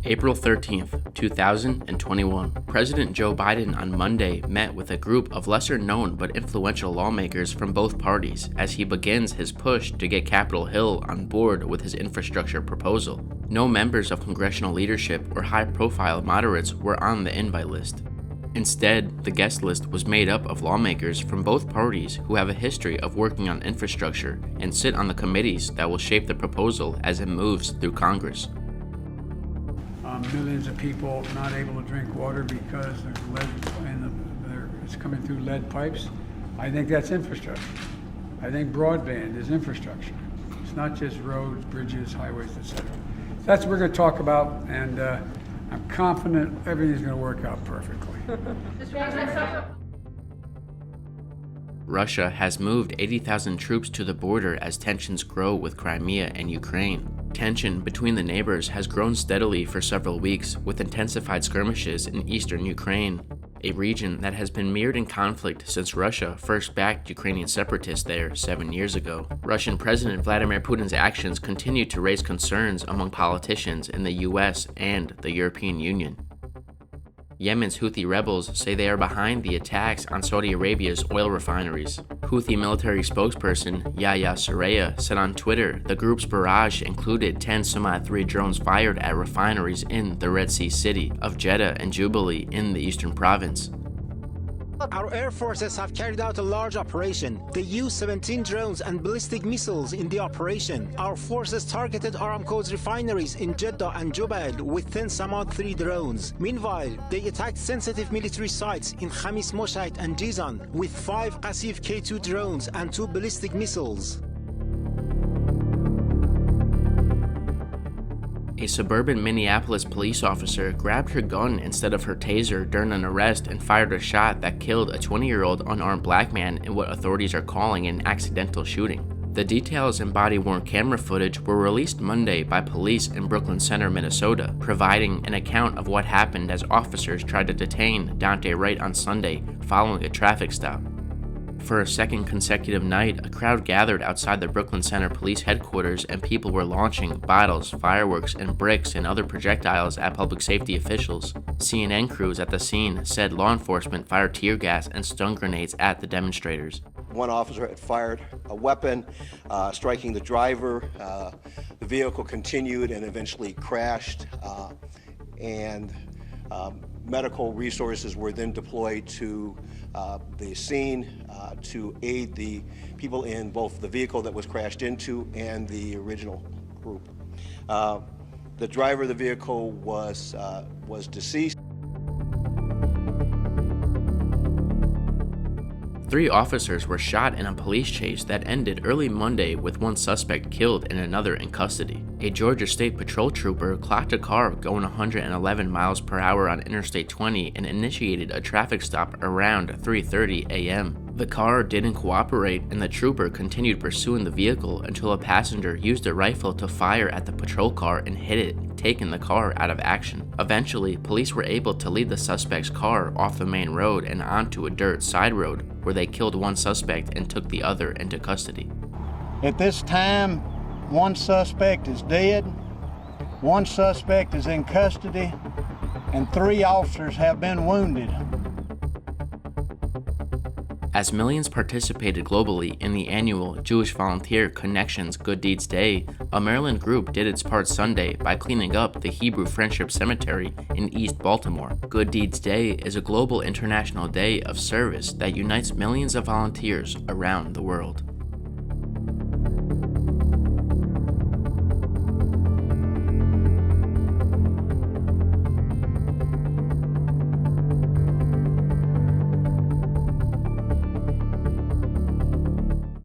April 13th, 2021, President Joe Biden on Monday met with a group of lesser-known but influential lawmakers from both parties as he begins his push to get Capitol Hill on board with his infrastructure proposal. No members of congressional leadership or high-profile moderates were on the invite list. Instead, the guest list was made up of lawmakers from both parties who have a history of working on infrastructure and sit on the committees that will shape the proposal as it moves through Congress. Millions of people not able to drink water because there's lead it's coming through lead pipes. I think that's infrastructure. I think broadband is infrastructure. It's not just roads, bridges, highways, etc. That's what we're going to talk about, and I'm confident everything's going to work out perfectly. Russia has moved 80,000 troops to the border as tensions grow with Crimea and Ukraine. Tension between the neighbors has grown steadily for several weeks, with intensified skirmishes in eastern Ukraine, a region that has been mired in conflict since Russia first backed Ukrainian separatists there 7 years ago. Russian President Vladimir Putin's actions continue to raise concerns among politicians in the US and the European Union. Yemen's Houthi rebels say they are behind the attacks on Saudi Arabia's oil refineries. Houthi military spokesperson Yahya Saraya said on Twitter the group's barrage included 10 Sumah-3 drones fired at refineries in the Red Sea city of Jeddah and Jubilee in the eastern province. Our air forces have carried out a large operation. They used 17 drones and ballistic missiles in the operation. Our forces targeted Aramco's refineries in Jeddah and Jubail with 10 Samad-3 drones. Meanwhile, they attacked sensitive military sites in Khamis Moshait and Jizan with 5 Qasif K-2 drones and 2 ballistic missiles. A suburban Minneapolis police officer grabbed her gun instead of her taser during an arrest and fired a shot that killed a 20-year-old unarmed black man in what authorities are calling an accidental shooting. The details and body-worn camera footage were released Monday by police in Brooklyn Center, Minnesota, providing an account of what happened as officers tried to detain Daunte Wright on Sunday following a traffic stop. For a second consecutive night, a crowd gathered outside the Brooklyn Center police headquarters and people were launching bottles, fireworks, and bricks and other projectiles at public safety officials. CNN crews at the scene said law enforcement fired tear gas and stun grenades at the demonstrators. One officer had fired a weapon, striking the driver. The vehicle continued and eventually crashed, and medical resources were then deployed to the scene to aid the people in both the vehicle that was crashed into and the original group. The driver of the vehicle was deceased. 3 officers were shot in a police chase that ended early Monday with one suspect killed and another in custody. A Georgia State Patrol trooper clocked a car going 111 miles per hour on Interstate 20 and initiated a traffic stop around 3:30 a.m. The car didn't cooperate and the trooper continued pursuing the vehicle until a passenger used a rifle to fire at the patrol car and hit it, taking the car out of action. Eventually, police were able to lead the suspect's car off the main road and onto a dirt side road, where they killed one suspect and took the other into custody. At this time, one suspect is dead, one suspect is in custody, and 3 officers have been wounded. As millions participated globally in the annual Jewish Volunteer Connections Good Deeds Day, a Maryland group did its part Sunday by cleaning up the Hebrew Friendship Cemetery in East Baltimore. Good Deeds Day is a global international day of service that unites millions of volunteers around the world.